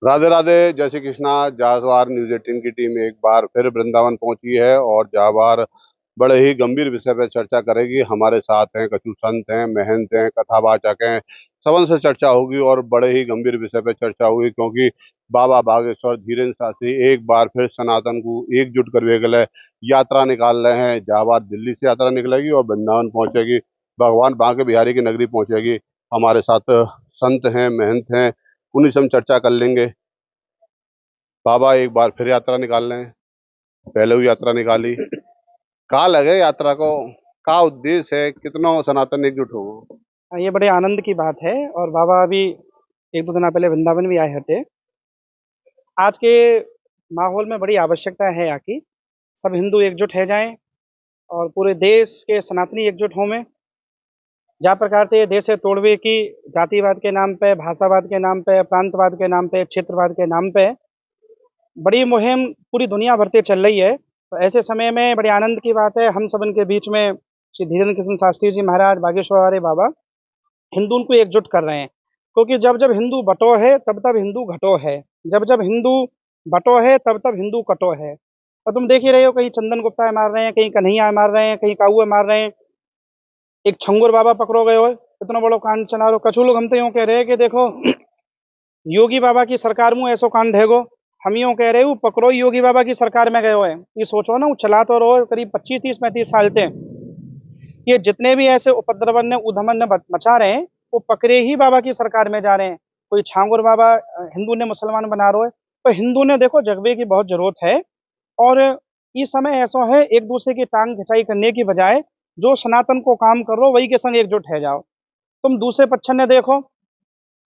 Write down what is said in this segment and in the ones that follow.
राधे राधे, जय श्री कृष्णा। जासवार न्यूज 18 की टीम एक बार फिर वृंदावन पहुंची है और जाबार बड़े ही गंभीर विषय पर चर्चा करेगी। हमारे साथ हैं कछु संत हैं, महंत हैं, कथावाचक हैं। सबन से चर्चा होगी और बड़े ही गंभीर विषय पर चर्चा होगी, क्योंकि बाबा बागेश्वर धीरेन्द्र शास्त्री एक बार फिर सनातन को एकजुट करने के लिए यात्रा निकाल रहे हैं। जाबार दिल्ली से यात्रा निकलेगी और वृंदावन पहुंचेगी, भगवान बांके बिहारी की नगरी पहुंचेगी। हमारे साथ संत हैं, महंत हैं, उन्हीं से हम चर्चा कर लेंगे। बाबा एक बार फिर यात्रा निकाल रहे हैं, पहले भी यात्रा निकाली। कहाँ लगे यात्रा को, क्या उद्देश्य है, कितना सनातन एकजुट होगा? ये बड़े आनंद की बात है। और बाबा अभी एक दो दिन पहले वृंदावन भी आए थे। आज के माहौल में बड़ी आवश्यकता है यहाँ की सब हिंदू एकजुट है जाएं और पूरे देश के सनातनी एकजुट हों में। जहाँ प्रकार से देश से तोड़वे की जातिवाद के नाम पे, भाषावाद के नाम पे, प्रांतवाद के नाम पे, क्षेत्रवाद के नाम पे बड़ी मुहिम पूरी दुनिया भर से चल रही है। तो ऐसे समय में बड़ी आनंद की बात है, हम सब इनके बीच में श्री धीरेन्द्र कृष्ण शास्त्री जी महाराज बागेश्वर वाले बाबा हिंदू उनको एकजुट कर रहे हैं। क्योंकि जब जब हिंदू बटो है तब तब हिंदू घटो है, जब जब हिंदू बटो है तब तब हिंदू कटो है। और तुम देख ही रहे हो, कहीं चंदन गुप्ता मार रहे हैं, कहीं कन्हैया मार रहे हैं, कहीं काउए मार रहे हैं, एक छंगुर बाबा पकड़ो गए हो, इतना बड़ो कांड चला रहे हो। कछु लोग हम तो यूँ कह रहे हैं कि देखो योगी बाबा की सरकार में ऐसो कांड हैगो, हम यूँ कह रहे हो पकड़ो योगी बाबा की सरकार में गए हो है। ये सोचो ना, वो चला तो रहो करीब 25 30 35 साल से। ये जितने भी ऐसे उपद्रवन ने उधमन ने मचा रहे हैं, वो पकड़े ही बाबा की सरकार में जा रहे हैं। कोई छांगुर बाबा हिंदू ने मुसलमान बना रहे हो है। तो हिंदू ने देखो जगवे की बहुत जरूरत है। और इस समय ऐसा है, एक दूसरे की टांग खिंचाई करने की बजाय जो सनातन को काम कर रहे हो वही के संग एकजुट है जाओ। तुम दूसरे पक्ष ने देखो,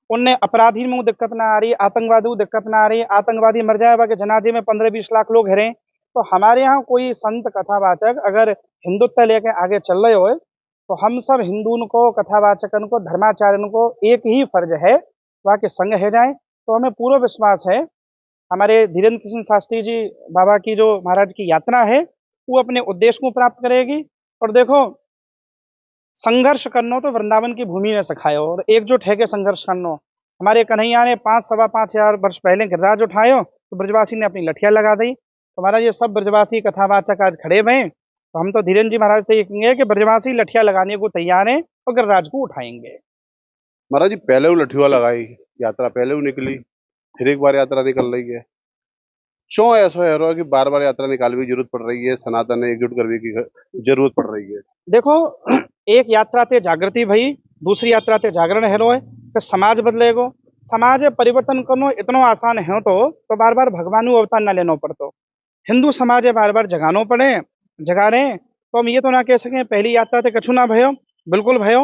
उनने अपराधी में दिक्कत ना आ रही, आतंकवादी दिक्कत ना आ रही, आतंकवादी मर जाए के जनाजे में 15 20 लाख लोग हरे। तो हमारे यहाँ कोई संत कथावाचक अगर हिंदुत्व लेके आगे चल रहे हो, तो हम सब हिंदू को, कथावाचकन को, धर्माचार्यन को एक ही फर्ज है वहाँ के संग है जाए। तो हमें पूरा विश्वास है हमारे धीरेन्द्र कृष्ण शास्त्री जी बाबा की जो महाराज की यात्रा है वो अपने उद्देश्य को प्राप्त करेगी। और देखो, संघर्ष करनो तो वृंदावन की भूमि ने सिखायो और एकजुट है के संघर्ष करनो। हमारे कन्हैया ने 5 सवा 5 हजार वर्ष पहले गिरिराज उठायो तो ब्रजवासी ने अपनी लठिया लगा दी। तो महाराज ये सब ब्रजवासी कथावाचक आज खड़े हुए हैं, तो हम तो धीरेन्द्र जी महाराज से ये कहेंगे कि ब्रजवासी लठिया लगाने को तैयार हैं और गिरिराज को उठाएंगे। महाराज जी पहले वो लठुआ लगाई, यात्रा पहले वो निकली, फिर एक बार यात्रा निकल रही है। क्यों ऐसा है रहा कि बार बार यात्रा निकालने की जरूरत पड़ रही है, सनातन ने एकजुट करने की जरूरत पड़ रही है? देखो, एक यात्रा ते जागृति भई, दूसरी यात्रा ते जागरण है रोए, तो समाज बदलेगो। समाज परिवर्तन करनो इतना आसान है तो बार बार भगवान अवतार न लेना पड़तो। हिंदू समाज बार बार जगानो पड़े, जगा रहे हैं। तो हम ये तो ना कह सकें पहली यात्रा ते कछु ना भयो, बिल्कुल भयो।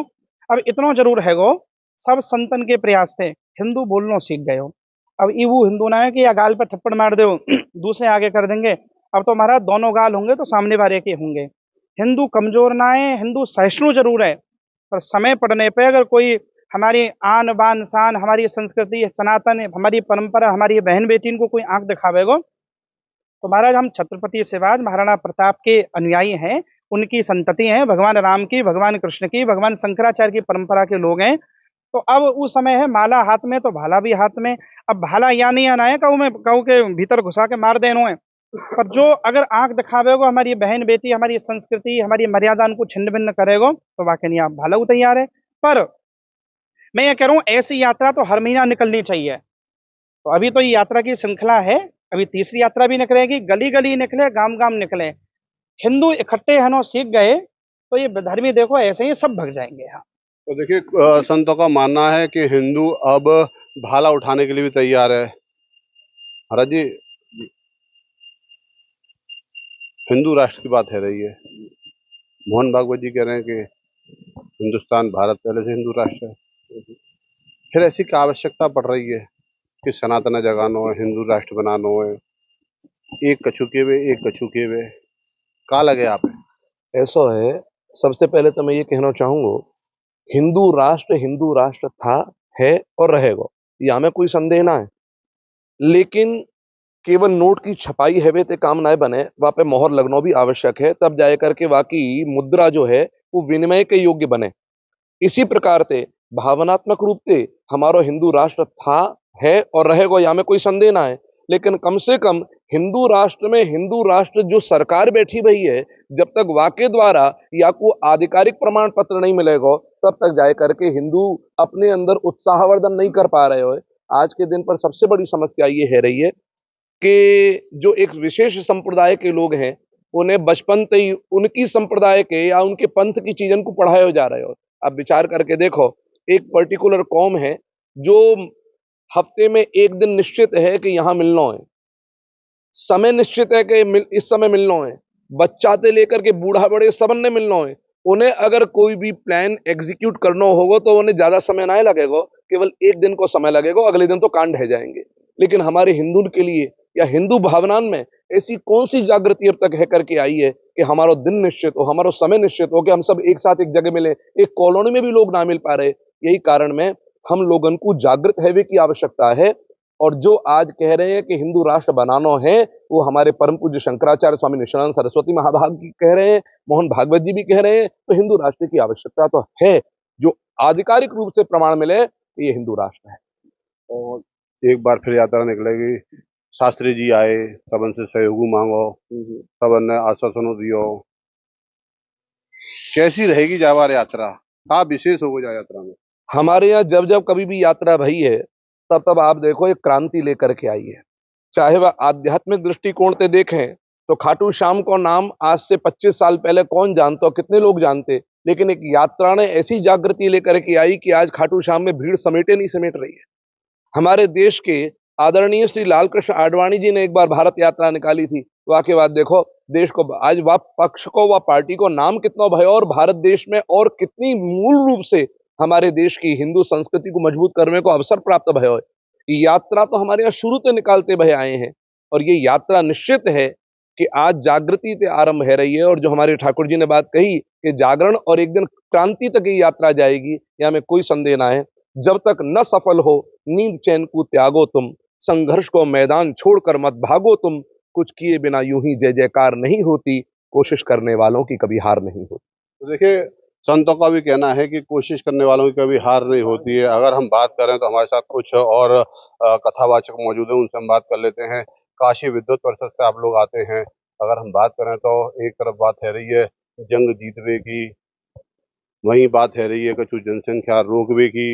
अब इतना जरूर है गो, सब संतन के प्रयास से हिंदू बोलना सीख गए हो। अब ये वो हिंदू ना है कि या गाल पर थप्पड़ मार दो दूसरे आगे कर देंगे। अब तो हमारा दोनों गाल होंगे तो सामने वाले के होंगे। हिंदू कमजोर ना है, हिंदू सहिष्णु जरूर है, पर समय पड़ने पे अगर कोई हमारी आन बान शान, हमारी संस्कृति सनातन, हमारी परंपरा, हमारी बहन बेटी को कोई आंख दिखावेगो, तो महाराज हम छत्रपति शिवाज महाराणा प्रताप के अनुयायी हैं, उनकी संतति हैं, भगवान राम की, भगवान कृष्ण की, भगवान शंकराचार्य की परंपरा के लोग हैं। तो अब उस समय है माला हाथ में तो भाला भी हाथ में। अब भाला या नहीं आना है कहूँ में, कहूँ के भीतर घुसा के मार देनो है। पर जो अगर आंख दिखावेगो हमारी बहन बेटी, हमारी संस्कृति, हमारी मर्यादा को छिन्न भिन्न करेगो, तो वाकई नहीं आप भाला तैयार है। पर मैं ये कह रहा हूँ ऐसी यात्रा तो हर महीना निकलनी चाहिए। तो अभी तो ये यात्रा की श्रृंखला है, अभी तीसरी यात्रा भी निकलेगी, गली गली निकले, गांव गांव निकले। हिंदू इकट्ठे हनो सीख गए तो ये धर्मी देखो ऐसे ही सब भग जाएंगे। यहाँ तो देखिए, संतों का मानना है कि हिंदू अब भाला उठाने के लिए भी तैयार है। महाराज जी, हिंदू राष्ट्र की बात है रही है, मोहन भागवत जी कह रहे हैं कि हिंदुस्तान भारत पहले से हिंदू राष्ट्र है। फिर ऐसी क्या आवश्यकता पड़ रही है कि सनातन जगानो है, हिंदू राष्ट्र बनानो है, एक कछु के वे एक कछु के वे? का लगे आप? ऐसा है, सबसे पहले तो मैं ये कहना चाहूंगा, हिंदू राष्ट्र था, है और रहेगा, ये हमें कोई संदेह ना है। लेकिन केवल नोट की छपाई है वे ते काम ना बने, वहां पे मोहर लगना भी आवश्यक है, तब जाए करके वाकई मुद्रा जो है वो विनिमय के योग्य बने। इसी प्रकार से भावनात्मक रूप से हमारा हिंदू राष्ट्र था, है और रहेगा, यहाँ में कोई संदेह ना है। लेकिन कम से कम हिंदू राष्ट्र में हिंदू राष्ट्र जो सरकार बैठी हुई है, जब तक वाके द्वारा या को आधिकारिक प्रमाण पत्र नहीं मिलेगा, तब तक जाए करके हिंदू अपने अंदर उत्साहवर्धन नहीं कर पा रहे हो। आज के दिन पर सबसे बड़ी समस्या ये है रही है कि जो एक विशेष संप्रदाय के लोग हैं, उन्हें बचपन से ही उनकी संप्रदाय के या उनके पंथ की चीजों को पढ़ाए जा रहे हो। अब विचार करके देखो, एक पर्टिकुलर कौम है जो हफ्ते में एक दिन निश्चित है कि यहां मिलना है, समय निश्चित है कि इस समय मिलना है, बच्चा से लेकर के बूढ़ा बड़े सबन ने मिलना है। उन्हें अगर कोई भी प्लान एग्जीक्यूट करना होगा तो उन्हें ज्यादा समय ना लगेगा, केवल एक दिन को समय लगेगा, अगले दिन तो कांड रह जाएंगे। लेकिन हमारे हिंदू के लिए या हिंदू भावना में ऐसी कौन सी जागृति अब तक है करके आई है कि हमारा दिन निश्चित हो, हमारा समय निश्चित हो कि हम सब एक साथ एक जगह मिले। एक कॉलोनी में भी लोग ना मिल पा रहे। यही कारण में हम लोगों को जागृत हैवे की आवश्यकता है। और जो आज कह रहे हैं कि हिंदू राष्ट्र बनाना है, वो हमारे परम पूज्य शंकराचार्य स्वामी नित्यानंद सरस्वती महाभाग जी कह रहे हैं, मोहन भागवत जी भी कह रहे हैं। तो हिंदू राष्ट्र की आवश्यकता तो है, जो आधिकारिक रूप से प्रमाण मिले ये हिंदू राष्ट्र है। और एक बार फिर यात्रा निकलेगी। शास्त्री जी आए, सबन से सहयोग मांगो, सबन ने आश्वासन दियो। कैसी रहेगी जावार यात्रा? का विशेष होगा जा यात्रा में? हमारे यहाँ जब जब कभी भी यात्रा भई है, तब तब आप देखो एक क्रांति लेकर के आई है। चाहे वह आध्यात्मिक दृष्टिकोण से देखें तो खाटू श्याम को नाम आज से 25 साल पहले कौन जानता, कितने लोग जानते। लेकिन एक यात्रा ने ऐसी जागृति लेकर के आई कि आज खाटू श्याम में भीड़ समेटे नहीं समेट रही है। हमारे देश के आदरणीय श्री लालकृष्ण आडवाणी जी ने एक बार भारत यात्रा निकाली थी। वाकई बात देखो, देश को आज वह पक्ष को वह पार्टी को नाम कितना भयो और भारत देश में और कितनी मूल रूप से हमारे देश की हिंदू संस्कृति को मजबूत करने को अवसर प्राप्त भयो है। यात्रा तो हमारे यहाँ शुरू से निकालते भय आए हैं और ये यात्रा निश्चित है कि आज जागृति से आरंभ है रही है। और जो हमारे ठाकुर जी ने बात कही कि जागरण और एक दिन क्रांति तक ये यात्रा जाएगी, या में कोई संदेह ना है। जब तक न सफल हो नींद चैन को त्यागो तुम, संघर्ष को मैदान छोड़कर मत भागो तुम, कुछ किए बिना यूं ही जय जयकार नहीं होती, कोशिश करने वालों की कभी हार नहीं होती। तो देखिए, संतों का भी कहना है कि कोशिश करने वालों की कभी हार नहीं होती है। अगर हम बात करें तो हमारे साथ कुछ और कथावाचक मौजूद हैं, उनसे हम बात कर लेते हैं। काशी विद्युत परिषद से आप लोग आते हैं। अगर हम बात करें तो एक तरफ बात है रही है जंग जीतने की, वहीं बात है रही है कछु जनसंख्या रोकवे की।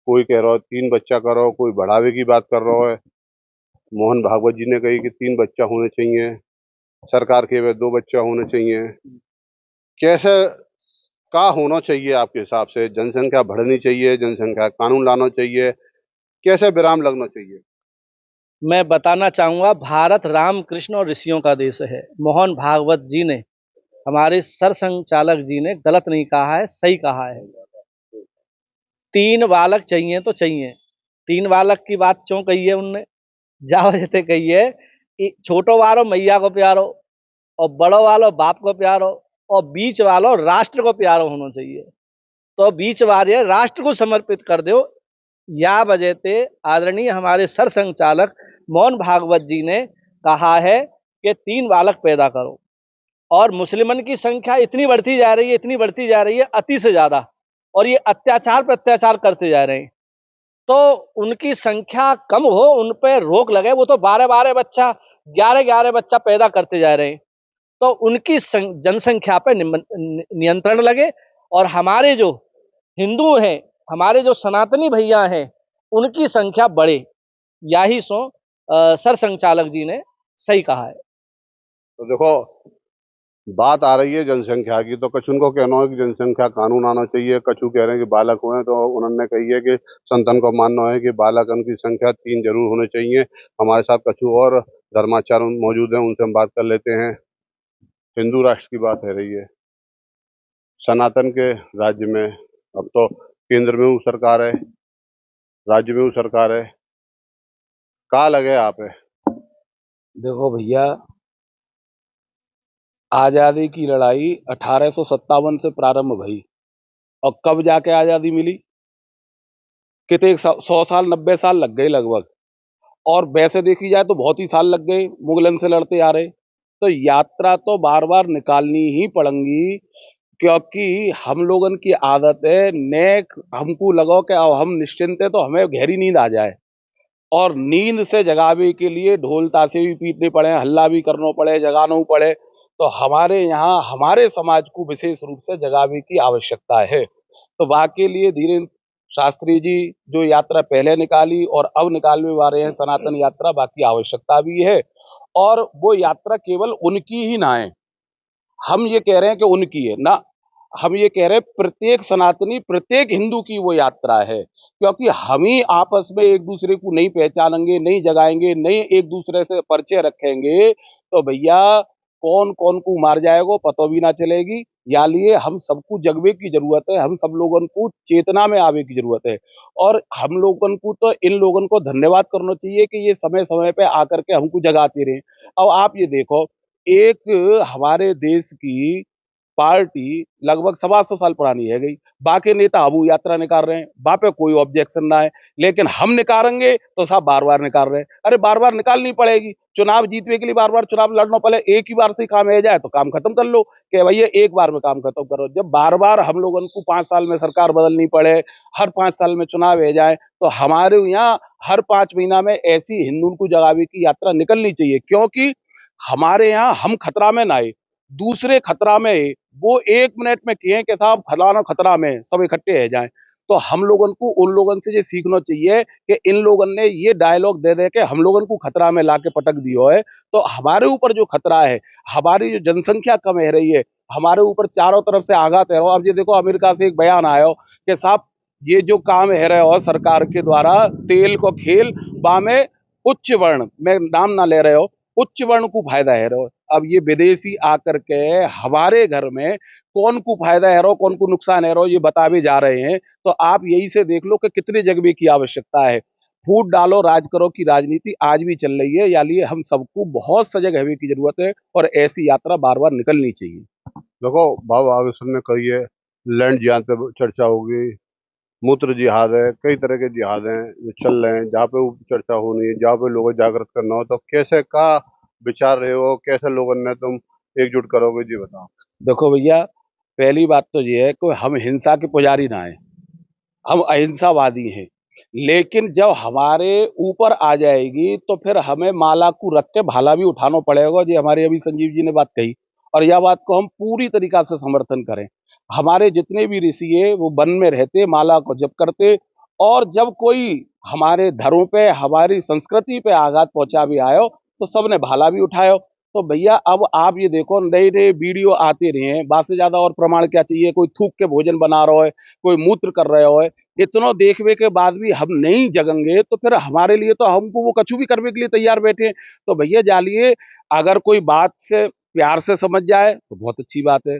कोई कह रहा है 3 बच्चा करो, कोई बढ़ावे की बात कर रहा है। मोहन भागवत जी ने कही कि 3 बच्चा होने चाहिए, सरकार के वे 2 बच्चा होने चाहिए। कैसे का होना चाहिए आपके हिसाब से? जनसंख्या बढ़नी चाहिए, जनसंख्या कानून लाना चाहिए, कैसे विराम लगना चाहिए? मैं बताना चाहूँगा, भारत राम कृष्ण और ऋषियों का देश है। मोहन भागवत जी ने, हमारे सरसंघचालक जी ने गलत नहीं कहा है, सही कहा है। 3 बालक चाहिए तो चाहिए। 3 बालक की बात क्यों कही है उनने? जा वजह से कही है कि छोटो वालो मैया को प्यारो, और बड़ो वालो बाप को प्यारो, और बीच वालो राष्ट्र को प्यारो होना चाहिए। तो बीच वाले राष्ट्र को समर्पित कर दो। या वजह से आदरणीय हमारे सरसंघचालक मोहन भागवत जी ने कहा है कि 3 बालक पैदा करो। और मुसलमान की संख्या इतनी बढ़ती जा रही है, इतनी बढ़ती जा रही है, अति से ज्यादा, और ये अत्याचार पर अत्याचार करते जा रहे हैं। तो उनकी संख्या कम हो, उन पर रोक लगे। वो तो 12-12 बच्चा, 11-11 बच्चा पैदा करते जा रहे हैं। तो उनकी जनसंख्या पर नियंत्रण लगे, और हमारे जो हिंदू हैं, हमारे जो सनातनी भैया हैं, उनकी संख्या बढ़े। यही सो सरसंघचालक जी ने सही कहा है। तो देखो, बात आ रही है जनसंख्या की, तो कछु उनको कहना है कि जनसंख्या कानून आना चाहिए, कछु कह रहे हैं कि बालक हुए। तो उन्होंने कही है कि संतन को मानना है कि बालकन की संख्या 3 जरूर होने चाहिए। हमारे साथ कछु और धर्माचार्य मौजूद हैं, उनसे हम बात कर लेते हैं। हिंदू राष्ट्र की बात है रही है, सनातन के राज्य में। अब तो केंद्र में वो सरकार है, राज्य में वो सरकार है। का लगे आप है? देखो भैया, आजादी की लड़ाई 1857 से प्रारंभ भई, और कब जाके आजादी मिली? कितने 100 साल 90 साल लग गए लगभग। और वैसे देखी जाए तो बहुत ही साल लग गए मुगलन से लड़ते आ रहे। तो यात्रा तो बार बार निकालनी ही पड़ेंगी, क्योंकि हम लोगन की आदत है नेक हमको लगो कि अब हम निश्चिंत है तो हमें गहरी नींद आ जाए। और नींद से जगावे के लिए ढोल ताशे भी पीटने पड़े, हल्ला भी करना पड़े, जगाना पड़े। तो हमारे यहाँ हमारे समाज को विशेष रूप से जगावे की आवश्यकता है। तो वाके लिए धीरेन्द्र शास्त्री जी जो यात्रा पहले निकाली और अब निकालने वाले हैं सनातन यात्रा, बाकी आवश्यकता भी है। और वो यात्रा केवल उनकी ही ना है, हम ये कह रहे हैं कि उनकी है ना, हम ये कह रहे हैं प्रत्येक सनातनी, प्रत्येक हिंदू की वो यात्रा है। क्योंकि हम ही आपस में एक दूसरे को नहीं पहचानेंगे, नहीं जगाएंगे, नहीं एक दूसरे से परिचय रखेंगे, तो भैया कौन कौन को मार जाएगा पता भी ना चलेगी। या लिए हम सबको जगवे की जरूरत है, हम सब लोगों को चेतना में आवे की जरूरत है। और हम लोगों को तो इन लोगों को धन्यवाद करना चाहिए कि ये समय समय पे आकर के हमको जगाते रहे। अब आप ये देखो, एक हमारे देश की पार्टी लगभग 125 साल पुरानी है गई, बाकी नेता अब वो यात्रा निकाल रहे हैं, वहां पे कोई ऑब्जेक्शन ना है। लेकिन हम निकालेंगे तो सब बार बार निकाल रहे हैं। अरे बार बार निकालनी पड़ेगी, चुनाव जीतने के लिए बार बार चुनाव लड़ना पड़े, एक ही बार से ही काम हो जाए तो काम खत्म कर लो कि भैया एक बार में काम खत्म करो। जब बार बार हम लोगों को 5 साल में सरकार बदलनी पड़े, हर 5 साल में चुनाव हो जाए, तो हमारे यहाँ हर 5 महीना में ऐसी हिंदू को जगावे की यात्रा निकलनी चाहिए। क्योंकि हमारे यहाँ हम खतरा में ना आए, दूसरे खतरा में है। वो 1 मिनट में कहें कि साहब फलाना खतरा में, सब इकट्ठे हो जाएं। तो हम लोगों को उन लोगों से ये सीखना चाहिए कि इन लोगों ने ये डायलॉग दे दे के हम लोगों को खतरा में लाके पटक दिया है। तो हमारे ऊपर जो खतरा है, हमारी जो जनसंख्या कम है रही है, हमारे ऊपर चारों तरफ से आघात है। अब ये देखो अमेरिका से एक बयान आया हो कि साहब ये जो काम है रहे हो सरकार के द्वारा तेल को खेल बा में उच्च वर्ण, मैं नाम ना ले रहे हो, उच्च वर्ण को फायदा है रहो। अब ये विदेशी आकर के हमारे घर में कौन को फायदा है रहो, कौन को नुकसान है रहो, ये बता भी जा रहे हैं। तो आप यही से देख लो कि कितने जगबे की आवश्यकता है। फूट डालो राज करो की राजनीति आज भी चल रही है। या लिए हम सबको बहुत सजग होने की जरूरत है और ऐसी यात्रा बार बार निकलनी चाहिए। देखो बाबा आगे सुनने कही है, लैंड जिहाद पे चर्चा होगी, मूत्र जिहाद है, कई तरह के जिहाद हैं जो चल रहे हैं, जहाँ पे वो चर्चा होनी है, जहाँ पे लोगों को जागृत करना हो, तो कैसे का विचार रहे हो, कैसे लोगों ने तुम एकजुट करोगे जी बताओ। देखो भैया, पहली बात तो ये है कि हम हिंसा के पुजारी ना है, हम अहिंसावादी हैं। लेकिन जब हमारे ऊपर आ जाएगी तो फिर हमें माला को रख के भाला भी उठाना पड़ेगा, जी हमारे अभी संजीव जी ने बात कही। और यह बात को हम पूरी तरीका से समर्थन करें। हमारे जितने भी ऋषि है वो वन में रहते, माला को जप करते, और जब कोई हमारे धर्म पे, हमारी संस्कृति पे आघात पहुंचा भी आयो तो सबने भाला भी उठायो। तो भैया अब आप ये देखो, नए नए वीडियो आते रहे हैं, बात से ज्यादा और प्रमाण क्या चाहिए। कोई थूक के भोजन बना रहा है, कोई मूत्र कर रहे हो, इतना देखने के बाद भी हम नहीं जगेंगे तो फिर हमारे लिए तो हमको वो कछु भी करने के लिए तैयार बैठे हैं। तो भैया जालिए, अगर कोई बात से प्यार से समझ जाए तो बहुत अच्छी बात है।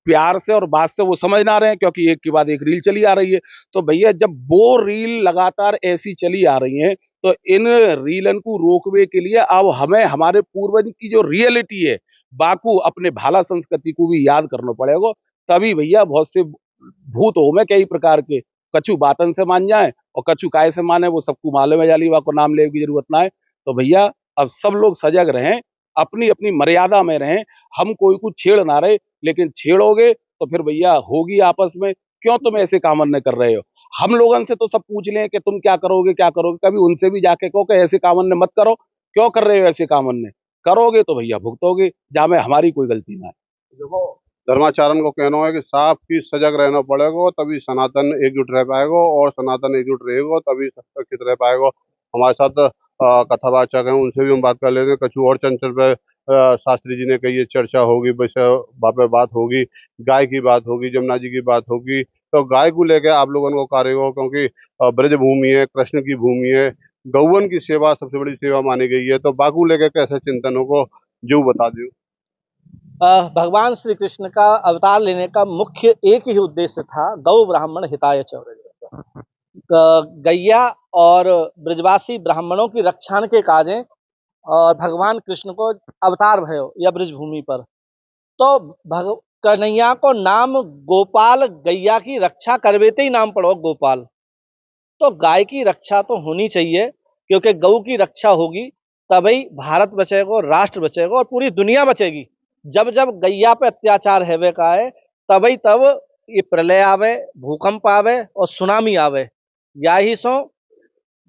प्यार से और बात से वो समझ ना रहे हैं, क्योंकि एक के बाद एक रील चली आ रही है। तो भैया जब वो रील लगातार ऐसी चली आ रही है, तो इन रीलन को रोकने के लिए अब हमें हमारे पूर्वज की जो रियलिटी है, बाकू अपने भाला संस्कृति को भी याद करना पड़ेगा। तभी भैया बहुत से भूत हो में कई प्रकार के, कछु बातन से मान जाए और कछु काय से माने, वो सबको मालूम है, जाली को नाम लेने की जरूरत ना है। तो भैया अब सब लोग सजग रहें, अपनी अपनी मर्यादा में रहें। हम कोई को छेड़ ना रहे, लेकिन छेड़ोगे तो फिर भैया होगी आपस में। क्यों तुम ऐसे काम नहीं कर रहे हो? हम लोगों से तो सब पूछ लें कि तुम क्या करोगे क्या करोगे, कभी उनसे भी जाके कहो कि ऐसे काम मत करो, क्यों कर रहे हो ऐसे काम? करोगे तो भैया भुगतोगे, जहाँ में हमारी कोई गलती ना है। देखो धर्माचरण को कहना है कि साफ की सजग रहना पड़ेगा, तभी सनातन एकजुट रह पाएगा, और सनातन एकजुट रहेगा तभी सुरक्षित रह पाएगा। हमारे साथ कथावाचक हैं, उनसे भी हम बात कर लेते हैं। कछु और चंचल पे शास्त्री जी ने कही है, चर्चा होगी, विषय पे बात होगी, गाय की बात होगी, जमुना जी की बात होगी। तो गाय को लेकर आप लोगों को कार्य हो, क्योंकि ब्रज भूमि है, कृष्ण की भूमि है, गौवन की सेवा सबसे बड़ी सेवा मानी गई है। तो बाकू लेकर कैसे चिंतन हो जो बता दो। भगवान श्री कृष्ण का अवतार लेने का मुख्य एक ही उद्देश्य था, गौ ब्राह्मण हिताय च। गैया और ब्रजवासी ब्राह्मणों की रक्षाण के काजें, और भगवान कृष्ण को अवतार भयो या ब्रज भूमि पर। तो कन्हैया को नाम गोपाल, गैया की रक्षा करवेते ही नाम पड़ो गोपाल। तो गाय की रक्षा तो होनी चाहिए, क्योंकि गौ की रक्षा होगी तभी भारत बचेगा, राष्ट्र बचेगा और पूरी दुनिया बचेगी। जब जब गैया पे अत्याचार हेवे का है, तभी तब ये प्रलय आवे, भूकंप आवे और सुनामी आवे। या ही सो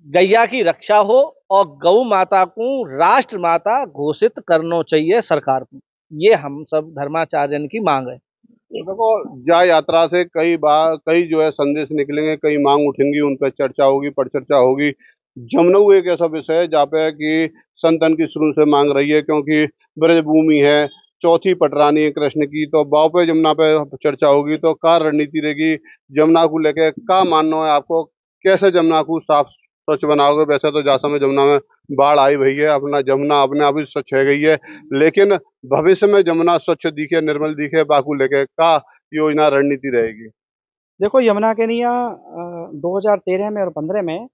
गैया की रक्षा हो और गौ माता को राष्ट्र माता घोषित करना चाहिए सरकार को। ये हम सब धर्माचार्यन की मांग है। तो देखो, जा यात्रा से कई जो है संदेश निकलेंगे, कई मांग उठेंगी, उन पर चर्चा होगी, परिचर्चा होगी। जमनऊ एक ऐसा विषय है जहाँ पे कि संतन की शुरू से मांग रही है, क्योंकि ब्रज भूमि है, चौथी पटरानी है कृष्ण की, तो बाव पे जमुना पे चर्चा होगी। तो क्या रणनीति रहेगी जमुना को लेके, क्या मानना है आपको, कैसे जमुना को साफ स्वच्छ बनाओगे? वैसे तो जा समय जमुना में बाढ़ आई हुई है, अपना जमुना अपने आप ही स्वच्छ है गई है, लेकिन भविष्य में जमुना स्वच्छ दिखे, निर्मल दिखे, बाकू लेके का योजना रणनीति रहेगी? देखो यमुना के निया 2013 में और 15 में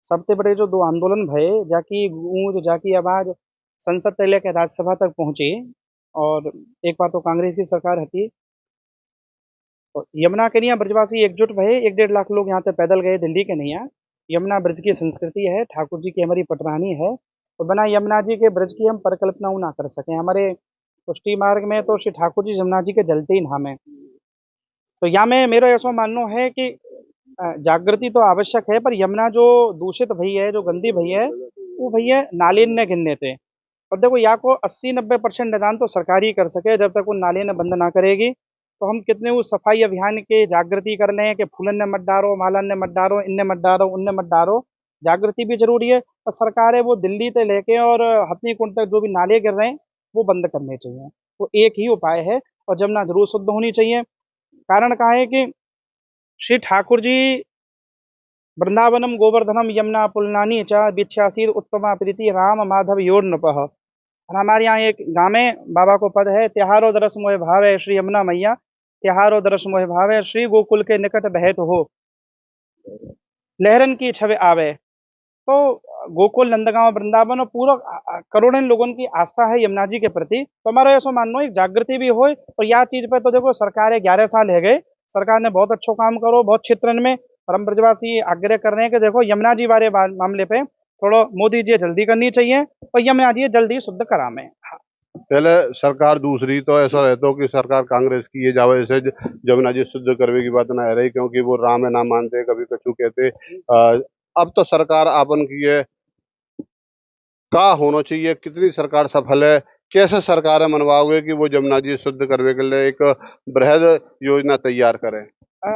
सबसे बड़े जो दो आंदोलन भये, जाकी गूंज, जाकी आवाज संसद से लेकर राज्यसभा तक पहुंची। और एक बार तो कांग्रेस की सरकार थी, और यमुना के निया ब्रजवासी एकजुट भये, 1-1.5 लाख लोग यहाँ से पैदल गए दिल्ली के नैया। यमुना ब्रज की संस्कृति है, ठाकुर जी की हमारी पटरानी है, और बिना यमुना जी के ब्रज की हम परिकल्पना ना कर सकें। हमारे पुष्टि मार्ग में तो श्री ठाकुर जी यमुना जी के जलते ही नाम है। तो यहाँ में मेरा ऐसा मानना है कि जागृति तो आवश्यक है, पर यमुना जो दूषित भई है, जो गंदी भई है, वो भैया नाले न गिनने थे। और देखो यहाँ को 80-90% निदान तो सरकार ही कर सके, जब तक वो नाले न बंद ना करेगी। तो हम कितने वो सफाई अभियान के जागृति कर लें कि फूलन ने मत डारो, मालन ने मत डारो, इनने मत डारो, उनने मत डारो। जागृति भी जरूरी है, और सरकार है वो दिल्ली से लेके और हथनी कुंड तक जो भी नाले गिर रहे हैं वो बंद करने चाहिए। वो एक ही उपाय है, और जमुना जरूर शुद्ध होनी चाहिए। कारण क्या है कि श्री ठाकुर जी वृंदावनम गोवर्धनम यमुना पुलनानी च बिच्छासीर उत्तमा प्रीति राम माधव योर नृपः। और हमारे यहाँ एक गाँव में बाबा को पद है, त्योहारो दरस मोह भाव है श्री यमुना मैया, त्योहारो दरस मोह भाव है श्री गोकुल के निकट बहत हो, लहरन की छवि आवे। तो गोकुल, नंदगांव, वृंदावन और पूरा करोड़ों लोगों की आस्था है यमुना जी के प्रति। तो हमारा ऐसा मानना है एक जागृति भी हो। और यह चीज पे तो देखो सरकार 11 साल है गए, सरकार ने बहुत अच्छा काम करो बहुत क्षेत्र में। परम ब्रजवासी आग्रह कर रहे हैं कि देखो यमुना जी वाले मामले पे थोड़ा मोदी जी जल्दी करनी चाहिए, और यमुना जी जल्दी शुद्ध करामे। हाँ। पहले सरकार दूसरी, तो ऐसा रहता हो कि सरकार कांग्रेस की ये जावे से जमुना जी शुद्ध करवे की बात ना रही, क्योंकि वो राम है ना मानते, कभी कछु कहते। अब तो सरकार आपन की है, का होना चाहिए, कितनी सरकार सफल है, कैसे सरकार मनवाओगे कि वो जमुना जी शुद्ध करने के लिए एक बृहद योजना तैयार करें?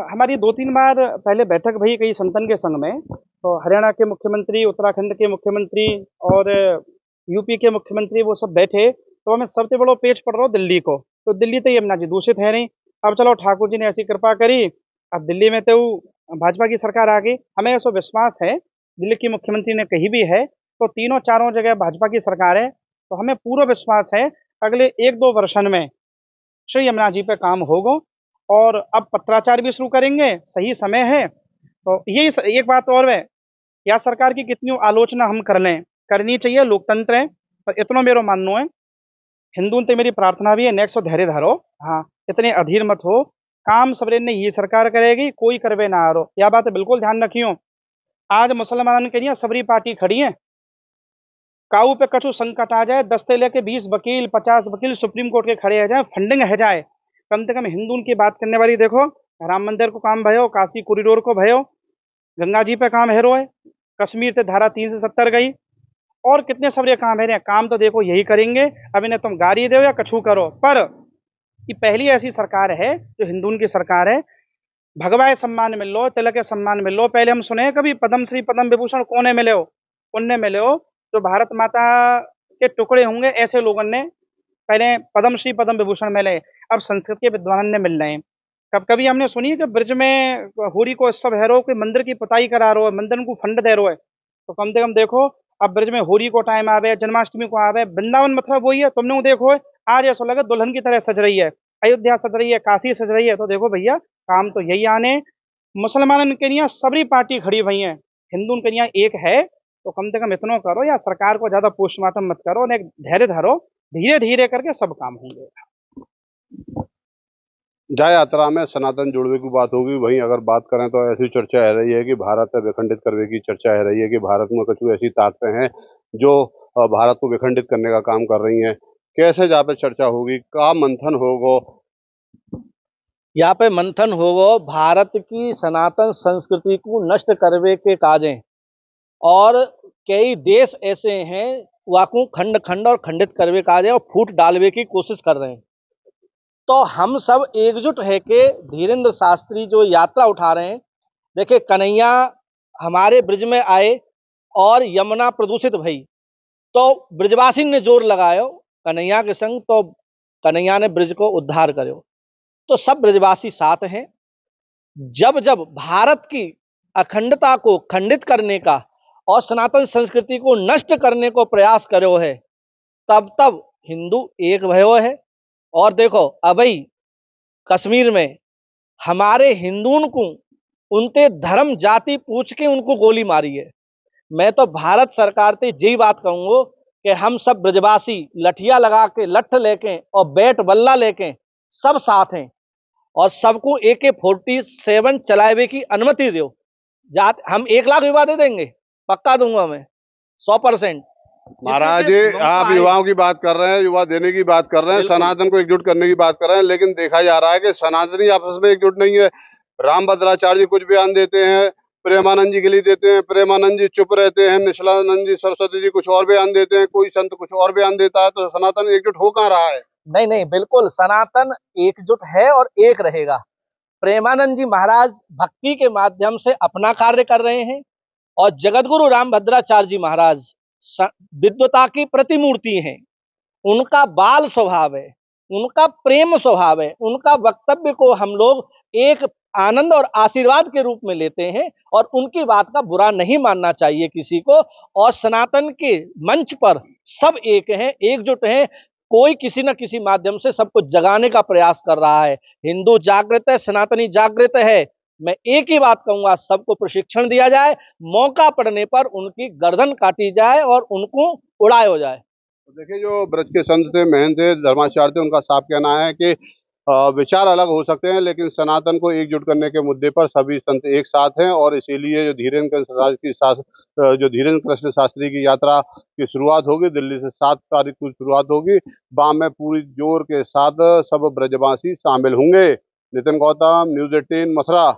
हमारी 2-3 बार पहले बैठक भई कई संतन के संग में। तो हरियाणा के मुख्यमंत्री, उत्तराखंड के मुख्यमंत्री और यूपी के मुख्यमंत्री वो सब बैठे। तो हमें सबसे बड़ा पेच पड़ रहा हो दिल्ली को। तो दिल्ली तो यमुना जी दूषित है नहीं। अब चलो ठाकुर जी ने ऐसी कृपा करी, अब दिल्ली में तो भाजपा की सरकार आ गई। हमें ऐसा विश्वास है, दिल्ली की मुख्यमंत्री ने कही भी है, तो तीनों चारों जगह भाजपा की सरकार है। तो हमें पूरा विश्वास है अगले 1-2 वर्षन में श्री यमुना जी पे काम होगा। और अब पत्राचार भी शुरू करेंगे, सही समय है। तो यही एक बात और है, या सरकार की कितनी आलोचना हम कर लें, करनी चाहिए, लोकतंत्र है। पर इतना मेरा मानना है, हिंदू तो मेरी प्रार्थना भी है, नेक्स्ट धैर्य धरो। हाँ, इतने अधीर मत हो, काम सबरे ने ये सरकार करेगी, कोई करवे ना आरो। यह बात बिल्कुल ध्यान रखियो। आज मुसलमान के लिए सबरी पार्टी खड़ी है, काऊ पे कछु संकट आ जाए 10 से लेके 20 वकील 50 वकील सुप्रीम कोर्ट के खड़े हो जाए, फंडिंग है जाए, कम से कम हिंदू की बात करने वाली देखो। राम मंदिर को काम भयो, काशी कॉरिडोर को भयो, गंगा जी पे काम हेरो है, कश्मीर से धारा 370 गई, और कितने सबरे काम है। काम तो देखो यही करेंगे। अब इन्हें तुम गाड़ी दो या कछु करो, पर ये पहली ऐसी सरकार है जो हिंदू की सरकार है। भगवाए सम्मान मिल लो, तिलक के सम्मान मिल लो। पहले हम सुने कभी पद्म श्री पद्म विभूषण कोने मिले हो, पुण्य मिले हो, जो भारत माता के टुकड़े होंगे ऐसे लोगों ने पहले पद्म श्री पद्म विभूषण मिले। अब संस्कृत के विद्वान ने मिल रहे हैं। कभी हमने सुनी है कि ब्रज में होरी को उत्सव है रो, कोई मंदिर की पुताई करा रो है, मंदिर को फंड दे रो है। तो कम से कम देखो, अब ब्रज में होरी को टाइम आवे, जन्माष्टमी को आवे, वृंदावन मथुरा वही है, तुमने वो देखो है, आज ऐसा लगे दुल्हन की तरह सज रही है, अयोध्या सज रही है, काशी सज रही है। तो देखो भैया, काम तो यही आने। मुसलमान के यहाँ सबरी पार्टी खड़ी हुई है, हिंदू के यहाँ एक है। तो कम से कम इतना करो, या सरकार को ज्यादा पोस्टमार्टम मत करो, एक धैर्य धरो, धीरे धीरे करके सब काम होंगे। जय यात्रा में सनातन जुड़वे की बात होगी, वहीं अगर बात करें तो ऐसी चर्चा है रही है कि भारत है विखंडित करने की चर्चा है रही है, कि भारत में कुछ ऐसी ताकतें हैं जो भारत को विखंडित करने का काम कर रही हैं। कैसे जहाँ पे चर्चा होगी, का मंथन होगा? यहाँ पे मंथन होगा भारत की सनातन संस्कृति को नष्ट करवे के काजें और कई देश ऐसे हैं वाकू खंड खंड और खंडित करवे का और फूट डालवे की कोशिश कर रहे हैं। तो हम सब एकजुट है कि धीरेन्द्र शास्त्री जो यात्रा उठा रहे हैं, देखिए कन्हैया हमारे ब्रिज में आए और यमुना प्रदूषित भई, तो ब्रिजवासी ने जोर लगायो कन्हैया के संग, तो कन्हैया ने ब्रिज को उद्धार करो। तो सब ब्रिजवासी साथ हैं। जब जब भारत की अखंडता को खंडित करने का और सनातन संस्कृति को नष्ट करने को प्रयास करो है, तब तब हिंदू एक भयो है। और देखो अभी कश्मीर में हमारे हिंदुओं को उनते धर्म जाति पूछ के उनको गोली मारी है। मैं तो भारत सरकार से यही बात कहूंगा कि हम सब ब्रजवासी लठिया लगा के लठ लेके और बैट बल्ला लेके सब साथ हैं और सबको AK-47 चलावे की अनुमति दो। हम 1 लाख युवा दे देंगे, पक्का दूंगा मैं 100%। महाराज जी, आप युवाओं की बात कर रहे हैं, युवा देने की बात कर रहे हैं, सनातन को एकजुट करने की बात कर रहे हैं, लेकिन देखा जा रहा है कि सनातनी आपस में एकजुट नहीं है। रामभद्राचार्य जी कुछ बयान देते हैं, प्रेमानंद जी के लिए देते हैं, प्रेमानंद जी चुप रहते हैं, निशिलानंद जी सरस्वती जी कुछ और बयान देते हैं, कोई संत कुछ और बयान देता है, तो सनातन एकजुट हो कहाँ रहा है? नहीं नहीं, बिल्कुल सनातन एकजुट है और एक रहेगा। प्रेमानंद जी महाराज भक्ति के माध्यम से अपना कार्य कर रहे हैं और जगतगुरु रामभद्राचार्य जी महाराज विद्वता की प्रतिमूर्ति हैं। उनका बाल स्वभाव है, उनका प्रेम स्वभाव है, उनका वक्तव्य को हम लोग एक आनंद और आशीर्वाद के रूप में लेते हैं और उनकी बात का बुरा नहीं मानना चाहिए किसी को। और सनातन के मंच पर सब एक हैं, एकजुट हैं। कोई किसी न किसी माध्यम से सबको जगाने का प्रयास कर रहा है। हिंदू जागृत है, सनातनी जागृत है। मैं एक ही बात कहूंगा, सबको प्रशिक्षण दिया जाए, मौका पड़ने पर उनकी गर्दन काटी जाए और उनको उड़ाया जाए। तो देखिए, जो ब्रज के संत थे, महंत थे, धर्माचार्य थे, उनका साफ कहना है कि विचार अलग हो सकते हैं, लेकिन सनातन को एकजुट करने के मुद्दे पर सभी संत एक साथ हैं। और इसीलिए जो धीरेन्द्र कृष्ण शास्त्री की यात्रा की शुरुआत होगी, दिल्ली से 7 तारीख को शुरुआत होगी। बाम में पूरी जोर के साथ सब ब्रजवासी शामिल होंगे। नितिन गौतम, न्यूज़ 18 मथुरा।